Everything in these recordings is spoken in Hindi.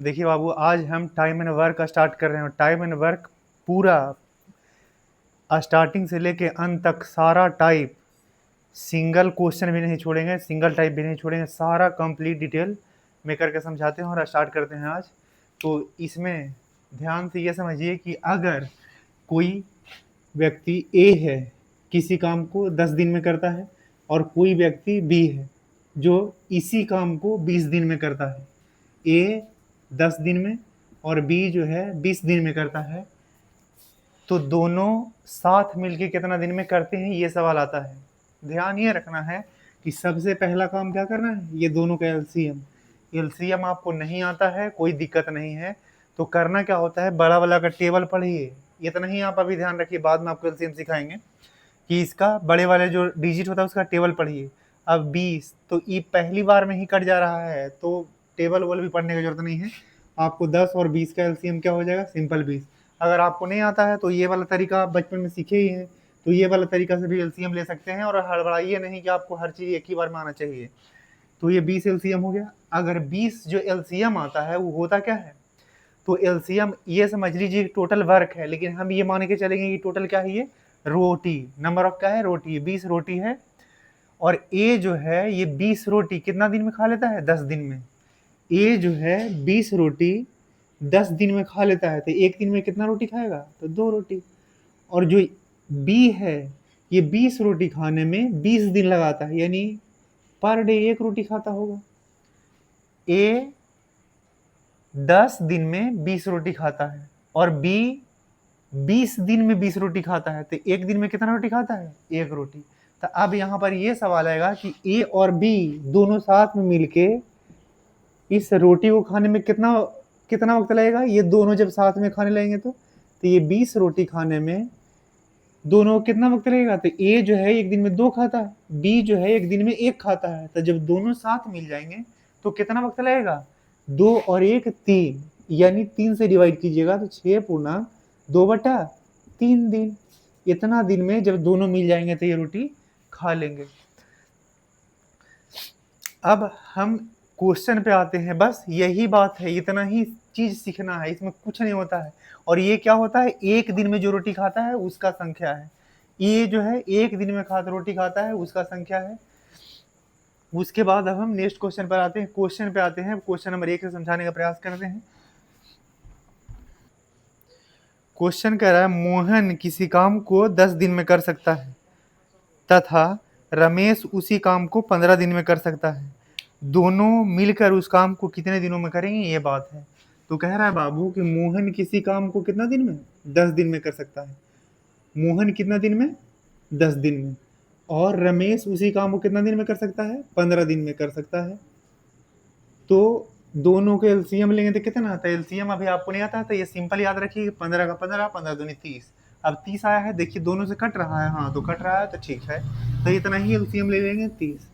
देखिए बाबू, आज हम टाइम एंड वर्क स्टार्ट कर रहे हैं। टाइम एंड वर्क पूरा स्टार्टिंग से लेके अंत तक सारा टाइप, सिंगल क्वेश्चन भी नहीं छोड़ेंगे, सिंगल टाइप भी नहीं छोड़ेंगे, सारा कंप्लीट डिटेल में करके समझाते हैं और स्टार्ट करते हैं आज। तो इसमें ध्यान से ये समझिए कि अगर कोई व्यक्ति ए है, किसी काम को 10 दिन में करता है, और कोई व्यक्ति बी है जो इसी काम को 20 दिन में करता है। ए 10 दिन में और बी जो है 20 दिन में करता है, तो दोनों साथ मिलके कितना दिन में करते हैं, ये सवाल आता है। ध्यान ये रखना है कि सबसे पहला काम क्या करना है, ये दोनों का एलसीएम। एलसीएम आपको नहीं आता है, कोई दिक्कत नहीं है। तो करना क्या होता है, बड़ा वाला का टेबल पढ़िए, इतना ही आप अभी ध्यान रखिए, बाद में आपको एलसीएम सिखाएंगे कि इसका बड़े वाले जो डिजिट होता है उसका टेबल पढ़िए। अब 20, तो ये पहली बार में ही कट जा रहा है, तो टेबल वोबल भी पढ़ने की जरूरत नहीं है। आपको 10 और 20 का एलसीएम क्या हो जाएगा, सिंपल 20। अगर आपको नहीं आता है तो ये वाला तरीका आप बचपन में सीखे ही हैं, तो ये वाला तरीका से भी एलसीएम ले सकते हैं। और हड़बड़ाइए नहीं कि आपको हर चीज़ एक ही बार में आना चाहिए। तो ये 20 एलसीएम हो गया। अगर 20 जो एलसीएम आता है वो होता क्या है, तो एलसीएम ये समझ लीजिए टोटल वर्क है, लेकिन हम ये मान के चलेंगे कि टोटल क्या है, ये रोटी, नंबर ऑफ क्या है, रोटी, 20 रोटी है। और ए जो है ये 20 रोटी कितना दिन में खा लेता है, 10 दिन में। ए जो है 20 रोटी 10 दिन में खा लेता है, तो एक दिन में कितना रोटी खाएगा, तो 2 रोटी। और जो बी है ये 20 रोटी खाने में 20 दिन लगाता है, यानी पर डे 1 रोटी खाता होगा। ए 10 दिन में 20 रोटी खाता है और बी 20 दिन में 20 रोटी खाता है, तो एक दिन में कितना रोटी खाता है, 1 रोटी। तो अब यहाँ पर ये सवाल आएगा कि ए और बी दोनों साथ में मिलके इस रोटी को खाने में कितना कितना वक्त लगेगा, ये दोनों जब साथ में खाने लगेंगे तो ये 20 रोटी खाने में दोनों कितना वक्त लगेगा। तो ए जो है एक दिन में 2 खाता है, बी जो है एक दिन में 1 खाता है, तो जब दोनों साथ मिल जाएंगे तो कितना वक्त लगेगा, 2 और 1 3, यानी 3 से डिवाइड कीजिएगा तो 6 पूर्णांक 2/3 दिन। इतना दिन में जब दोनों मिल जाएंगे तो ये रोटी खा लेंगे। अब हम क्वेश्चन पे आते हैं, बस यही बात है, इतना ही चीज सीखना है, इसमें कुछ नहीं होता है। और ये क्या होता है, एक दिन में जो रोटी खाता है उसका संख्या है। ये जो है एक दिन में रोटी खाता है उसका संख्या है। उसके बाद अब हम नेक्स्ट क्वेश्चन पर आते हैं, क्वेश्चन पे आते हैं, क्वेश्चन नंबर 1 से समझाने का प्रयास करते हैं। क्वेश्चन कह रहा है, मोहन किसी काम को 10 दिन में कर सकता है तथा रमेश उसी काम को 15 दिन में कर सकता है। दोनों मिलकर उस काम को कितने दिनों में करेंगे, ये बात है। तो कह रहा है बाबू कि मोहन किसी काम को कितना दिन में, 10 दिन में कर सकता है। मोहन कितना दिन में, 10 दिन में। और रमेश उसी काम को कितना दिन में कर सकता है, 15 दिन में कर सकता है। तो दोनों के एलसीएम लेंगे तो कितना आता है, एलसीएम अभी आपको नहीं आता है तो ये सिंपल याद रखिए, 15 का 15, 15 दूनी 30। अब 30 आया है, देखिए दोनों से कट रहा है, हाँ तो कट रहा है तो ठीक है, तो इतना ही एलसीएम ले लेंगे 30।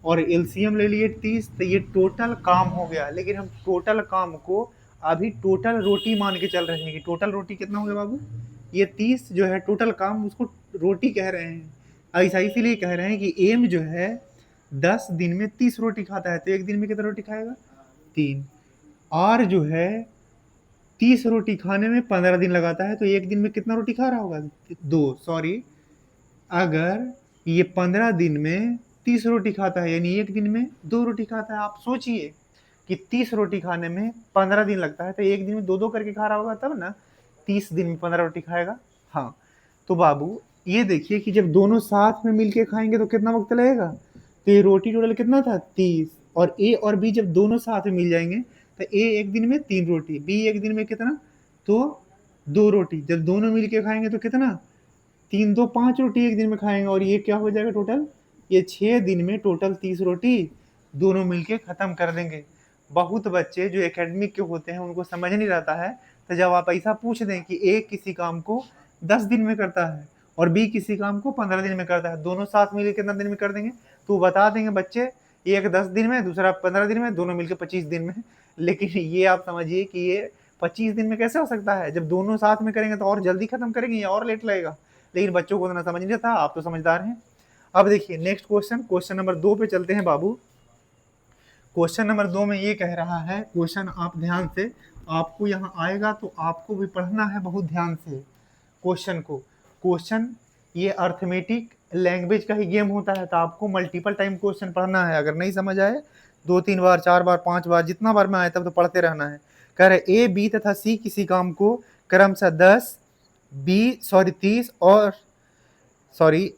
और एलसीएम ले लिए 30, तो ये टोटल काम हो गया। लेकिन हम टोटल काम को अभी टोटल रोटी मान के चल रहे हैं कि टोटल रोटी कितना हो गया बाबू, ये 30 जो है टोटल काम, उसको रोटी कह रहे हैं। ऐसा इसीलिए कह रहे हैं कि एम जो है 10 दिन में 30 रोटी खाता है, तो एक दिन में कितना रोटी खाएगा, 3। आर जो है 30 रोटी खाने में 15 दिन लगाता है, तो एक दिन में कितना रोटी खा रहा होगा, 2, सॉरी। अगर ये 15 दिन में 30 रोटी खाता है, यानी एक दिन में 2 रोटी खाता है। आप सोचिए कि 30 रोटी खाने में 15 दिन लगता है, तो एक दिन में 2-2 करके खा रहा होगा, तब ना 30 दिन में 15 रोटी खाएगा। हाँ, तो बाबू ये देखिए कि जब दोनों साथ में मिलके खाएंगे तो कितना वक्त लगेगा, तो ये रोटी टोटल कितना था, 30। और ए और बी जब दोनों साथ में मिल जाएंगे तो ए एक दिन में 3 रोटी, बी एक दिन में कितना, तो 2 रोटी। जब दोनों मिलके खाएंगे तो कितना, 3 2 5 रोटी एक दिन में खाएंगे। और ये क्या हो जाएगा टोटल, ये 6 दिन में टोटल 30 रोटी दोनों मिलके खत्म कर देंगे। बहुत बच्चे जो एकेडमिक के होते हैं उनको समझ नहीं रहता है, तो जब आप ऐसा पूछ दें कि ए किसी काम को 10 दिन में करता है और बी किसी काम को 15 दिन में करता है, दोनों साथ मिलकर कितना दिन में कर देंगे, तो बता देंगे बच्चे, एक 10 दिन में, दूसरा 15 दिन में, दोनों मिलकर 25 दिन में। लेकिन ये आप समझिए कि ये 25 दिन में कैसे हो सकता है, जब दोनों साथ में करेंगे तो और जल्दी खत्म करेंगे या और लेट लगेगा। लेकिन बच्चों को तो ना समझ नहीं था, आप तो समझदार हैं। अब देखिए नेक्स्ट क्वेश्चन, क्वेश्चन नंबर 2 पे चलते हैं बाबू। क्वेश्चन नंबर 2 में ये कह रहा है, क्वेश्चन आप ध्यान से, आपको यहाँ आएगा तो आपको भी पढ़ना है बहुत ध्यान से क्वेश्चन को। क्वेश्चन ये अर्थमेटिक लैंग्वेज का ही गेम होता है, तो आपको मल्टीपल टाइम क्वेश्चन पढ़ना है। अगर नहीं समझ आए 2-3 बार, 4 बार, 5 बार, जितना बार में आए तब तो पढ़ते रहना है। कह रहे ए, बी तथा सी किसी काम को क्रमशः 10, 30 और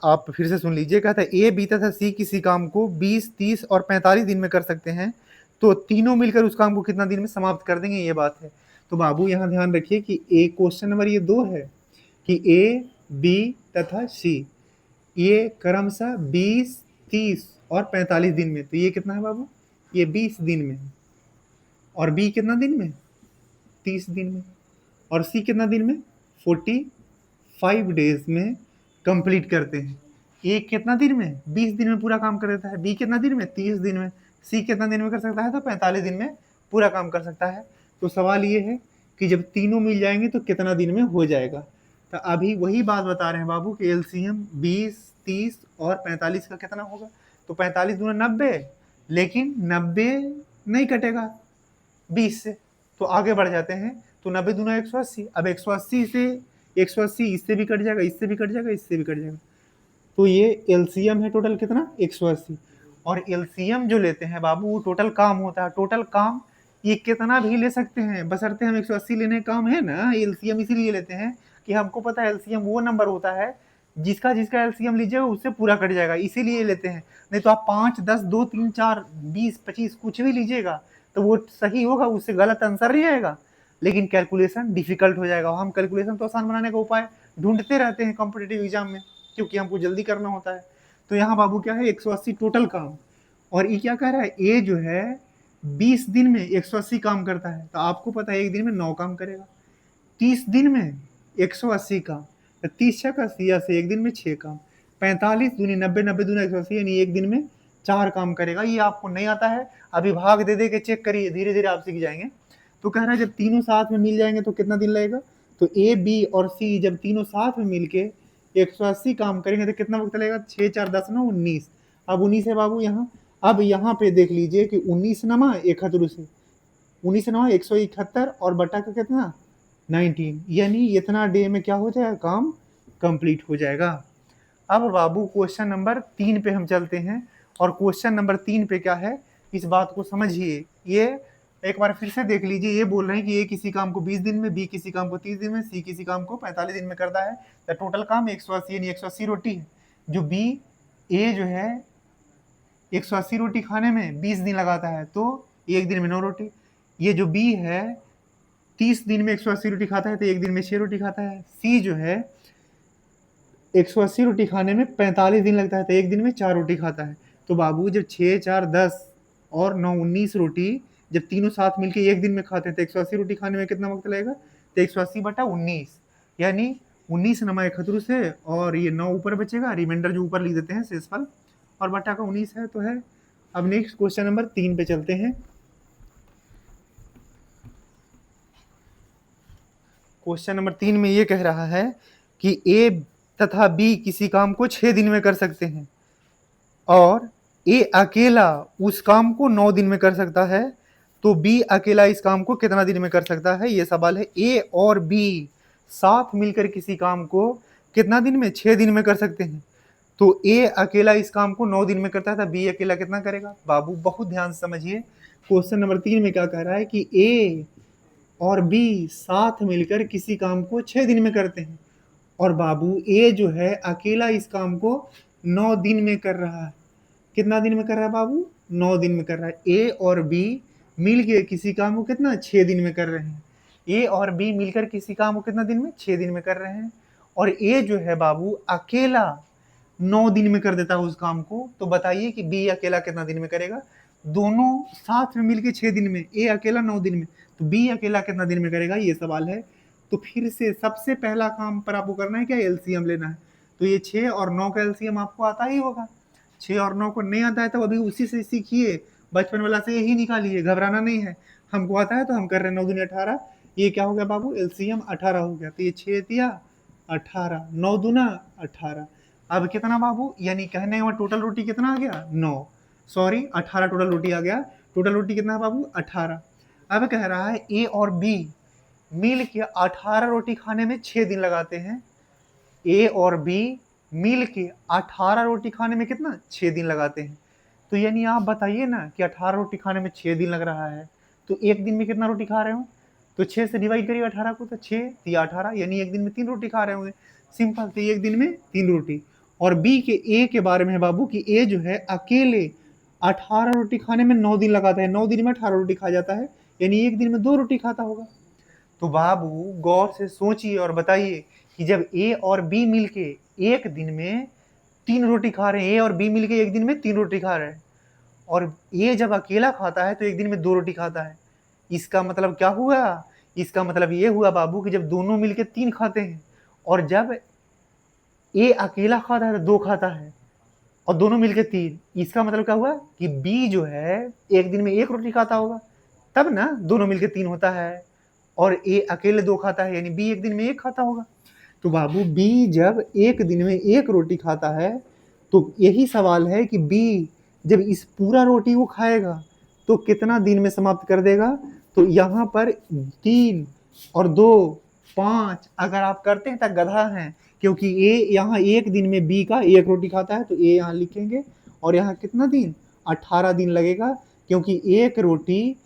आप फिर से सुन लीजिए। कहता है ए, बी तथा सी किसी काम को 20, 30 और 45 दिन में कर सकते हैं, तो तीनों मिलकर उस काम को कितना दिन में समाप्त कर देंगे, ये बात है। तो बाबू यहाँ ध्यान रखिए कि ए क्वेश्चन नंबर ये 2 है कि ए, बी तथा सी ये क्रमशः 20, 30 और 45 दिन में, तो ये कितना है बाबू, ये 20 दिन में। और बी कितना दिन में, 30 दिन में। और सी कितना दिन में, 45 डेज में कंप्लीट करते हैं। ए कितना दिन में, 20 दिन में पूरा काम कर देता है। बी कितना दिन में, 30 दिन में। सी कितना दिन में कर सकता है, तो 45 दिन में पूरा काम कर सकता है। तो सवाल ये है कि जब तीनों मिल जाएंगे तो कितना दिन में हो जाएगा। तो अभी वही बात बता रहे हैं बाबू कि एलसीएम 20, 30 और 45 का कितना होगा। तो 45 दूना 90, लेकिन 90 नहीं कटेगा 20 से, तो आगे बढ़ जाते हैं। तो 90 दूना 180। अब 180 से 180 इससे भी कट जाएगा, इससे भी कट जाएगा, इससे भी कट जाएगा। तो ये एलसीएम है टोटल कितना, 180। और एलसीएम जो लेते हैं बाबू वो टोटल काम होता है। टोटल काम ये कितना भी ले सकते हैं, बशर्ते हम 180 लेने काम है ना। एलसीएम इसीलिए लेते हैं कि हमको पता है एलसीएम वो नंबर होता है जिसका एलसीएम लीजिएगा उससे पूरा कट जाएगा, इसीलिए लेते हैं। नहीं तो आप 5, 10, 2, 3, 4, 20, 25 कुछ भी लीजिएगा तो वो सही होगा, उससे गलत आंसर नहीं आएगा, लेकिन कैलकुलेशन डिफिकल्ट हो जाएगा। हम कैलकुलेशन तो आसान बनाने का उपाय ढूंढते रहते हैं कॉम्पिटिटिव एग्जाम में, क्योंकि हमको जल्दी करना होता है। तो यहाँ बाबू क्या है, 180 टोटल काम। और ये क्या कह रहा है, ए जो है 20 दिन में 180 काम करता है, तो आपको पता है एक दिन में 9 काम करेगा। 30 दिन में 180 काम, 30 छः 80 से एक दिन में 6 काम। 45 दूनी 90, 90 दूना 180, यानी एक दिन में 4 काम करेगा। ये आपको नहीं आता है, अभी भाग दे दे के चेक करिए, धीरे धीरे आप सीख जाएंगे। तो कह रहा है जब तीनों साथ में मिल जाएंगे तो कितना दिन लगेगा। तो ए, बी और सी जब तीनों साथ में मिलके 180 काम करेंगे तो कितना वक्त लगेगा, 6, 4, 10, 9, 19। अब 19 है बाबू यहाँ। अब यहाँ पे देख लीजिए कि 19 नमा 71 से 19 नमा 171 और बटा का कितना 19, यानी इतना डे में क्या हो जाएगा, काम कंप्लीट हो जाएगा। अब बाबू क्वेश्चन नंबर 3 पे हम चलते हैं। और क्वेश्चन नंबर 3 पे क्या है, इस बात को समझिए। ये एक बार फिर से देख लीजिए। ये बोल रहे हैं कि ए किसी काम को 20 दिन में, बी किसी काम को 30 दिन में, सी किसी काम को 45 दिन में करता है। तो टोटल काम 180 यानी 180 रोटी है। जो बी, ए जो है 180 रोटी खाने में 20 दिन लगाता है, तो एक दिन में 9 रोटी। ये जो बी है 30 दिन में 180 रोटी खाता है, तो एक दिन में 6 रोटी खाता है। सी जो है 180 रोटी खाने में 45 दिन लगता है, तो एक दिन में 4 रोटी खाता है। तो बाबू जब 6, 4, 10 और 9, 19 रोटी जब तीनों साथ मिलके एक दिन में खाते हैं तो 180 रोटी खाने में कितना वक्त लगेगा, तो 180 बटा 19, यानी 19 नमा 71 से, और ये 9 ऊपर बचेगा, रिमाइंडर जो ऊपर लिख देते हैं शेषफल, और बटा का 19 है तो है। अब नेक्स्ट क्वेश्चन नंबर 3 पे चलते हैं। क्वेश्चन नंबर 3 में ये कह रहा है कि ए तथा बी किसी काम को 6 दिन में कर सकते हैं और ए अकेला उस काम को 9 दिन में कर सकता है, तो बी अकेला इस काम को कितना दिन में कर सकता है, ये सवाल है। ए और बी साथ मिलकर किसी काम को कितना दिन में, 6 दिन में कर सकते हैं, तो ए अकेला इस काम को 9 दिन में करता है, तो बी अकेला कितना करेगा। बाबू बहुत ध्यान से समझिए, क्वेश्चन नंबर 3 में क्या कह रहा है कि ए और बी साथ मिलकर किसी काम को 6 दिन में करते हैं, और बाबू ए जो है अकेला इस काम को 9 दिन में कर रहा है। कितना दिन में कर रहा है बाबू, 9 दिन में कर रहा है। ए और बी मिलकर किसी काम को कितना, 6 दिन में कर रहे हैं। ए और बी मिलकर किसी काम को कितना दिन में, 6 दिन में कर रहे हैं। और ए जो है बाबू अकेला 9 दिन में कर देता है उस काम को, तो बताइए कि बी अकेला कितना दिन में करेगा। दोनों साथ में मिलकर 6 दिन में, ए अकेला 9 दिन में, तो बी अकेला कितना दिन में करेगा, ये सवाल है। तो फिर से सबसे पहला काम पर आपको करना है क्या, एलसीएम लेना है। तो ये 6 और 9 का एलसीएम आपको आता ही होगा। 6 और 9 को नहीं आता है तो अभी उसी से सीखिए, बचपन वाला से यही निकालिए, घबराना नहीं है। हमको आता है तो हम कर रहे हैं। 9 दूनी 18, ये क्या हो गया बाबू, एलसीएम 18 हो गया। तो ये 6 दिया 18, 9 दूना 18। अब कितना बाबू, यानी कहने का टोटल रोटी कितना आ गया, 9, सॉरी 18 टोटल रोटी आ गया। टोटल रोटी कितना है बाबू 18। अब कह रहा है ए और बी मिल के 18 रोटी खाने में 6 दिन लगाते हैं। ए और बी मिल के 18 रोटी खाने में कितना 6 दिन लगाते हैं। तो यानी आप बताइए ना कि 18 रोटी खाने में 6 दिन लग रहा है, तो एक दिन में कितना रोटी खा रहे हो, तो 6 से डिवाइड करिए 18 को, तो 6 या 18 यानी एक दिन में 3 रोटी खा रहे होंगे। सिंपल, तो एक दिन में 3 रोटी। और बी के ए के बारे में है बाबू कि ए जो है अकेले 18 रोटी खाने में 9 दिन लगाता है, 9 दिन में 18 रोटी खा जाता है, यानी एक दिन में 2 रोटी खाता होगा। तो बाबू गौर से सोचिए और बताइए कि जब ए और बी मिलके एक दिन में 3 रोटी खा रहे हैं, ए और बी मिलके एक दिन में 3 रोटी खा रहे हैं, और ए जब अकेला खाता है तो एक दिन में 2 रोटी खाता है, इसका मतलब क्या हुआ, इसका मतलब ये हुआ बाबू कि जब दोनों मिलके 3 खाते हैं और जब ए अकेला खाता है तो 2 खाता है और दोनों मिलके 3, इसका मतलब क्या हुआ कि बी जो है एक दिन में 1 रोटी खाता होगा, तब ना दोनों मिलके 3 होता है, और ए अकेले 2 खाता है, यानी बी एक दिन में 1 खाता होगा। तो बाबू बी जब एक दिन में 1 रोटी खाता है तो यही सवाल है कि बी जब इस पूरा रोटी को खाएगा तो कितना दिन में समाप्त कर देगा। तो यहाँ पर 3 और 2 5 अगर आप करते हैं तो गधा हैं, क्योंकि ए यहाँ एक दिन में बी का 1 रोटी खाता है, तो ए यहाँ लिखेंगे, और यहाँ कितना दिन 18 दिन लगेगा, क्योंकि 1 रोटी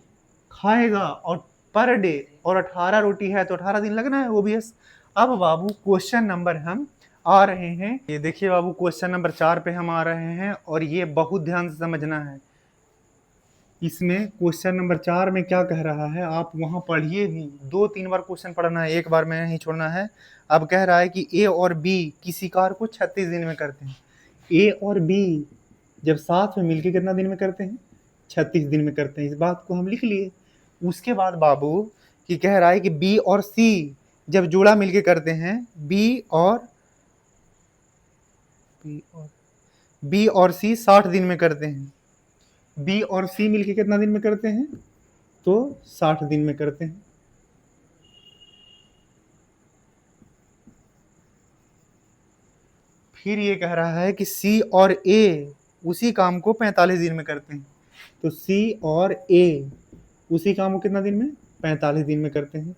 खाएगा और पर डे, और 18 रोटी है तो 18 दिन लगना है ओबियस। अब बाबू क्वेश्चन नंबर हम आ रहे हैं, ये देखिए बाबू क्वेश्चन नंबर 4 पे हम आ रहे हैं, और ये बहुत ध्यान से समझना है। इसमें क्वेश्चन नंबर 4 में क्या कह रहा है, आप वहां पढ़िए भी, 2-3 बार क्वेश्चन पढ़ना है, एक बार में नहीं छोड़ना है। अब कह रहा है कि ए और बी किसी कार्य को 36 दिन में करते हैं। ए और बी जब साथ में मिलकर कितना दिन में करते हैं, 36 दिन में करते हैं, इस बात को हम लिख लिए। उसके बाद बाबू कि कह रहा है कि बी और सी जब जोड़ा मिलके करते हैं, बी और सी 60 दिन में करते हैं। बी और सी मिलके कितना दिन में करते हैं, तो 60 दिन में करते हैं। फिर ये कह रहा है कि सी और ए उसी काम को 45 दिन में करते हैं। तो सी और ए उसी काम को कितना दिन में, 45 दिन में करते हैं।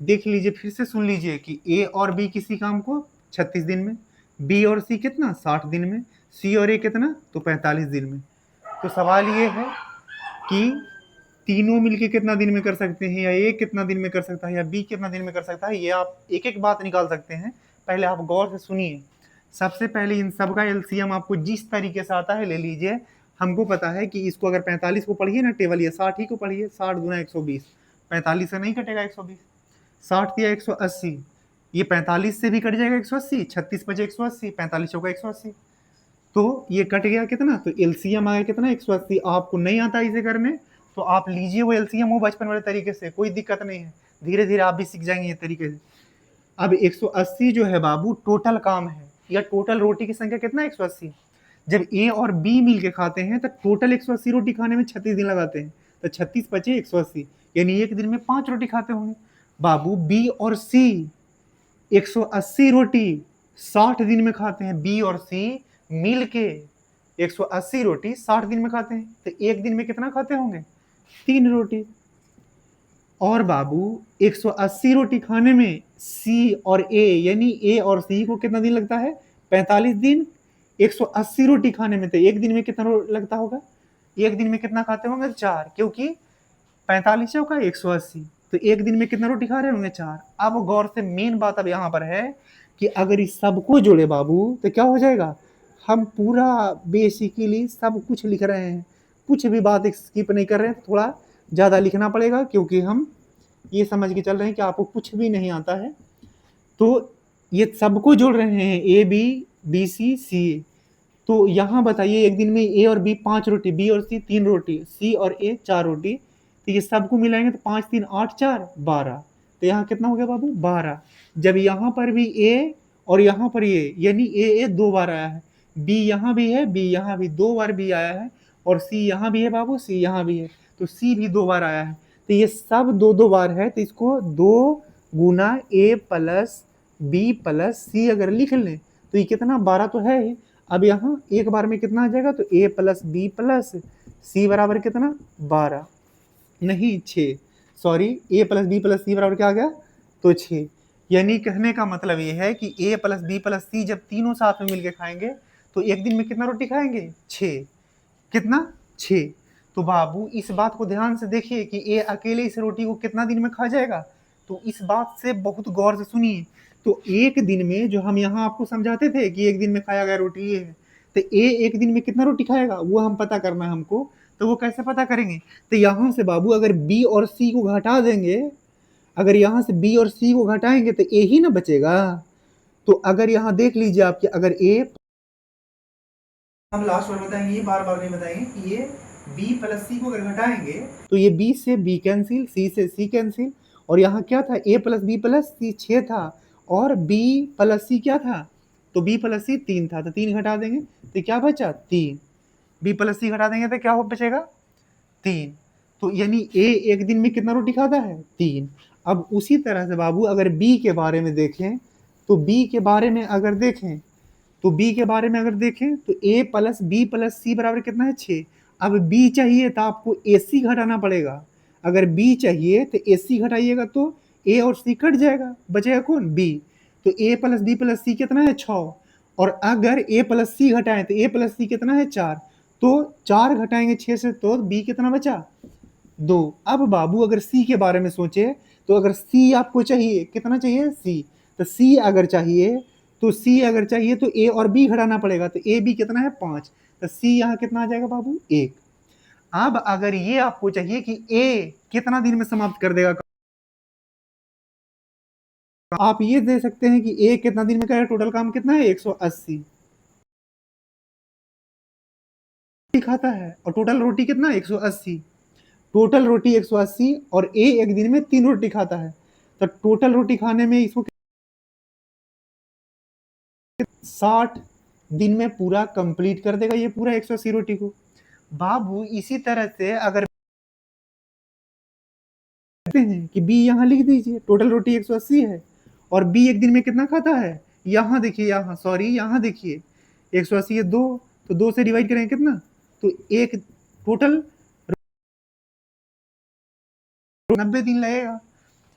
देख लीजिए, फिर से सुन लीजिए कि ए और बी किसी काम को 36 दिन में, बी और सी कितना 60 दिन में, सी और ए कितना तो 45 दिन में। तो सवाल ये है कि तीनों मिलके कितना दिन में कर सकते हैं, या ए कितना दिन में कर सकता है, या बी कितना दिन में कर सकता है, ये आप एक एक बात निकाल सकते हैं। पहले आप गौर से सुनिए। सबसे पहले इन सब का एलसीएम आपको जिस तरीके से आता है ले लीजिए। हमको पता है कि इसको अगर 45 को पढ़िए ना टेबल, या 60 ही को पढ़िए, 60 गुना 120, 45 से नहीं कटेगा 120, 60 दिया 180, ये 45 से भी कट जाएगा 180, 36 बचे 180, 45 होगा 180, तो ये कट गया कितना, तो एलसीएम आया कितना 180। आपको नहीं आता इसे करने तो आप लीजिए वो एलसीएम वो बचपन वाले तरीके से, कोई दिक्कत नहीं है, धीरे धीरे आप भी सीख जाएंगे ये तरीके से। अब 180 जो है बाबू टोटल काम है, या टोटल रोटी की संख्या कितना 180। जब ए और बी मिल के खाते हैं तो टोटल 180 रोटी खाने में 36 दिन लगाते हैं, तो 36 बचे 180, यानी एक दिन में 5 रोटी खाते होंगे। बाबू बी और सी 180 रोटी 60 दिन में खाते हैं, बी और सी मिल के 180 रोटी 60 दिन में खाते हैं, तो एक दिन में कितना खाते होंगे 3 रोटी। और बाबू 180 रोटी खाने में सी और ए, यानी ए और सी को कितना दिन लगता है 45 दिन। 180 रोटी खाने में तो एक दिन में कितना लगता होगा, एक दिन में कितना खाते होंगे 4, क्योंकि 45 का 180, तो एक दिन में कितना रोटी खा रहे होंगे 4। अब गौर से मेन बात अब यहाँ पर है कि अगर इस सबको जोड़े बाबू तो क्या हो जाएगा, हम पूरा बेसिकली सब कुछ लिख रहे हैं, कुछ भी बात स्किप नहीं कर रहे हैं, थोड़ा ज़्यादा लिखना पड़ेगा क्योंकि हम ये समझ के चल रहे हैं कि आपको कुछ भी नहीं आता है। तो ये सबको जोड़ रहे हैं, ए बी बी सी सी ए। तो यहाँ बताइए एक दिन में ए और बी 5 रोटी, बी और सी 3 रोटी, सी और ए 4 रोटी, तो ये सबको मिलाएंगे तो 5 3 8 4 12, तो यहाँ कितना हो गया बाबू 12। जब यहाँ पर भी ए और यहाँ पर ए, यानी ए 2 बार आया है, बी यहाँ भी है, बी यहाँ भी 2 बार भी आया है, और सी यहाँ भी है बाबू, सी यहाँ भी है, तो सी भी 2 बार आया है, तो ये सब 2 बार है, तो इसको 2 गुना ए प्लस बी प्लस सी अगर लिख लें तो ये कितना 12 तो है ही। अब यहाँ एक बार में कितना आ जाएगा, तो ए प्लस बी प्लस सी बराबर कितना 12, नहीं 6, सॉरी ए प्लस बी प्लस सी बराबर क्या आ गया, तो 6। यानी कहने का मतलब ये है कि ए प्लस बी प्लस सी जब तीनों साथ में मिलके खाएंगे तो एक दिन में कितना रोटी खाएंगे, 6। कितना, 6। तो बाबू इस बात को ध्यान से देखिए कि ए अकेले इस रोटी को कितना दिन में खा जाएगा। तो इस बात से बहुत गौर से सुनिए। तो एक दिन में जो हम यहाँ आपको समझाते थे कि एक दिन में खाया गया रोटी ये है, तो ए एक दिन में कितना रोटी खाएगा वो हम पता करना है हमको। तो वो कैसे पता करेंगे, तो यहाँ से बाबू अगर बी और सी को घटा देंगे, अगर यहाँ से बी और सी को घटाएंगे तो ए ही ना बचेगा। तो अगर यहाँ देख लीजिए आपके, अगर ए, हम लास्ट बार बताएंगे, ये बार बार नहीं बताएंगे कि ये b प्लस सी को अगर घटाएंगे तो ये b से b कैंसिल, c से c कैंसिल, और यहाँ क्या था a प्लस बी प्लस सी 6 था और b प्लस सी क्या था, तो b प्लस सी 3 था, तो 3 घटा देंगे तो क्या बचा 3, b प्लस सी घटा देंगे तो क्या बचेगा 3। तो यानी a एक दिन में कितना रोटी खाता है 3। अब उसी तरह से बाबू अगर b के बारे में देखें, तो b के बारे में अगर देखें, तो b के बारे में अगर देखें तो a प्लस बी प्लस सी बराबर कितना है 6। अब b चाहिए तो आपको ac घटाना पड़ेगा। अगर b चाहिए तो ac घटाइएगा तो a और c कट जाएगा, बचेगा कौन b। तो a प्लस बी प्लस सी कितना है 6, और अगर a प्लस सी घटाएं तो a प्लस सी कितना है 4। तो 4 घटाएंगे 6 से तो b कितना बचा 2। अब बाबू अगर c के बारे में सोचे, तो अगर c आपको चाहिए, कितना चाहिए c, तो c अगर चाहिए, तो c अगर चाहिए तो a और b घटाना पड़ेगा, तो a b कितना है 5, तो c यहाँ कितना आ जाएगा बाबू 1। अब अगर ये आपको चाहिए कि a कितना दिन में समाप्त कर देगा, आप ये दे सकते हैं कि a कितना दिन में करेगा, टोटल काम कितना है 180 खाता है, और टोटल रोटी कितना 180, टोटल रोटी 180, और a एक दिन में 3 रोटी खाता है, तो टोटल रोटी खाने में इसको 60 दिन में पूरा कंप्लीट कर देगा ये पूरा 180 रोटी को। बाबू इसी तरह से अगर कहते हैं कि बी यहाँ लिख दीजिए, टोटल रोटी 180 है, और बी एक दिन में कितना खाता है, यहाँ देखिए, यहाँ सॉरी यहाँ देखिए 180 है 2, तो 2 से डिवाइड करेंगे कितना, तो एक टोटल 90 दिन लगेगा।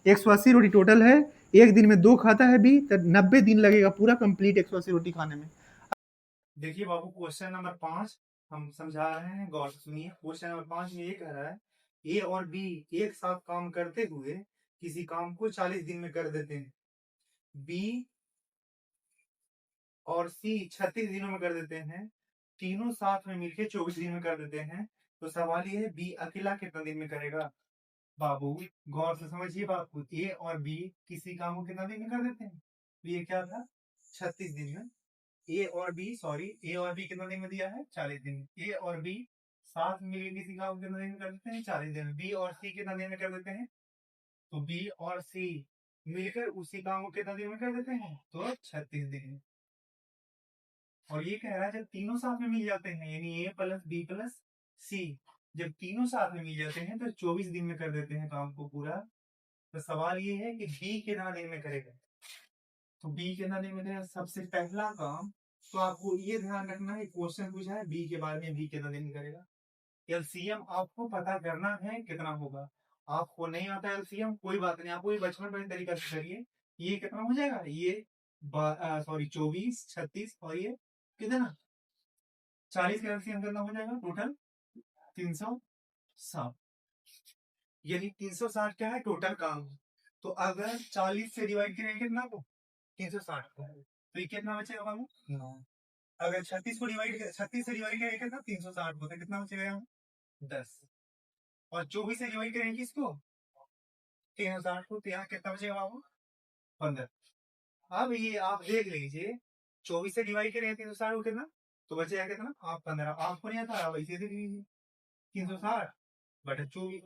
180 रोटी टोटल है, एक दिन में 2 खाता है बी, तो 90 दिन लगेगा पूरा कंप्लीट 180 रोटी खाने में। देखिए बाबू क्वेश्चन नंबर 5 हम समझा रहे हैं, गौर से सुनिए। क्वेश्चन नंबर 5 में ये कह रहा है ए और बी एक साथ काम करते हुए किसी काम को 40 दिन में कर देते हैं, बी और सी 36 दिनों में कर देते हैं, तीनों साथ में मिलकर 24 दिन में कर देते हैं। तो सवाल ये है बी अकेला कितना दिन में करेगा। बाबू गौर से समझिए बात को, ए और बी किसी काम को कितना दिन में कर देते हैं, तो ये क्या था 36 दिन में। ए और बी, सॉरी ए और बी कितना दिन में दिया है 40 दिन। ए और बी साथ में मिलकर किसी काम को कितना दिन में कर देते हैं 40 दिन। बी और सी कितना दिन में कर देते हैं, तो बी और सी मिलकर उसी काम को कितना दिन में कर देते हैं, तो 36 दिन। और ये कह रहा है जब तीनों साथ में मिल जाते हैं, यानी ए प्लस बी प्लस सी जब तीनों साथ में मिल जाते हैं तो 24 दिन में कर देते हैं काम को पूरा। तो सवाल ये है कि बी कितना दिन में करेगा, तो बी कितना दिन में करेगा। सबसे पहला काम तो आपको ये ध्यान रखना है, क्वेश्चन पूछा है बी के बारे में, बी कितना दिन में करेगा। एलसीएम आपको पता करना है कितना होगा। आपको नहीं आता एलसीएम कोई बात नहीं, आपको ये बचपन में तरीका से करिए। ये कितना हो जाएगा, ये सॉरी 24 36 और ये कितना 40 का एलसीएम कितना हो जाएगा टोटल 360। यानी 360 क्या है टोटल काम। तो अगर 40 से डिवाइड करेंगे कितना को 360 को, तो ये कितना बचेगा बाबू 9। अगर 36 से डिवाइड करेंगे कितना 360 को, तो कितना बचेगा यहाँ 10। और 24 से डिवाइड करेंगे किसको 360 को, तो यहाँ कितना बचेगा बाबू 15। अब ये आप देख लीजिए 24 से डिवाइड करेंगे 360 को कितना, तो बचेगा कितना आप 15। आपको नहीं आता वैसे देख लीजिए 360 बटा 24,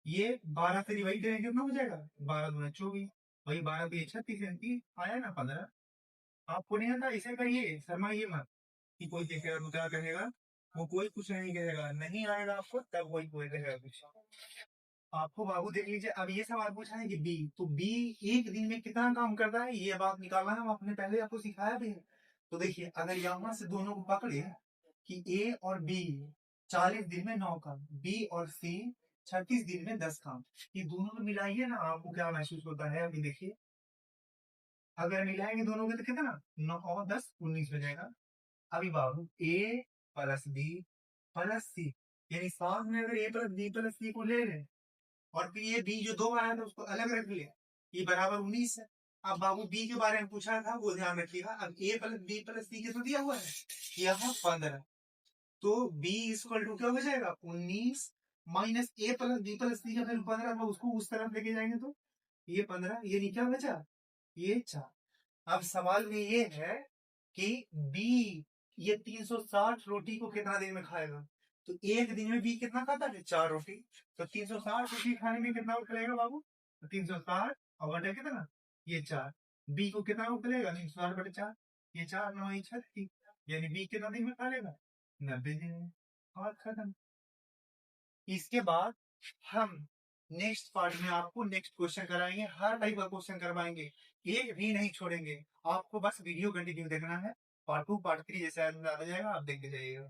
ये 12 से डिवाइड करेंगे कितना हो जाएगा 12 दूना 24, वही 12 भी 36 आया ना 15। आपको नहीं आता इसे करिए, शर्माइए मत कि कोई देखेगा दूसरा कहेगा, वो कोई कुछ नहीं कहेगा, नहीं आएगा आपको तब कोई कोई कहेगा कुछ। आपको बाबू देख लीजिए, अब ये सवाल पूछा है कि बी, तो बी एक दिन में कितना काम करता है ये बात निकालना है, हम अपने पहले आपको सिखाया भी है। तो देखिए अगर यहाँ से दोनों को पकड़े कि ए और बी 40 दिन में 9 काम। बी और सी 36 दिन में 10 काम। ये दोनों को मिलाइए ना, आपको क्या महसूस होता है अभी देखिए। अगर मिलाएंगे दोनों को तो कितना, 9 और 10 19 हो जाएगा। अभी बाबू ए प्लस बी प्लस सी, यानी साथ में अगर ए प्लस बी प्लस सी को ले लें और फिर ये बी जो 2 आया था उसको अलग रख लिया, ये बराबर 19 है। अब बाबू बी के बारे में पूछा था, वो ध्यान रखिएगा। अब ए प्लस बी प्लस सी के तो दिया हुआ है यहाँ 15, तो बी इक्वल टू क्या हो जाएगा 19 माइनस ए प्लस बी प्लस सी का वैल्यू 15 था, उसको उस तरफ लेके जाएंगे तो ये 15, ये नहीं क्या बचा, ये 4। अब सवाल में ये है कि बी ये 360 रोटी को कितना दिन में खाएगा, तो एक दिन में बी कितना खाता है 4 रोटी, तो 360 रोटी खाने में कितना वक्त लगेगा बाबू, तो 360 और बटे कितना ये 4, बी को कितना वक्त लगेगा 360 बटे 4, ये 4 9 36, यानी बी कितना दिन में खा लेगा 90 दिन में। और खत्म। इसके बाद हम नेक्स्ट पार्ट में आपको नेक्स्ट क्वेश्चन कराएंगे, हर टाइप का क्वेश्चन करवाएंगे, एक भी नहीं छोड़ेंगे। आपको बस वीडियो कंटिन्यू देखना है, पार्ट 2 पार्ट 3 जैसे आ जाएगा आप देखते जाइएगा।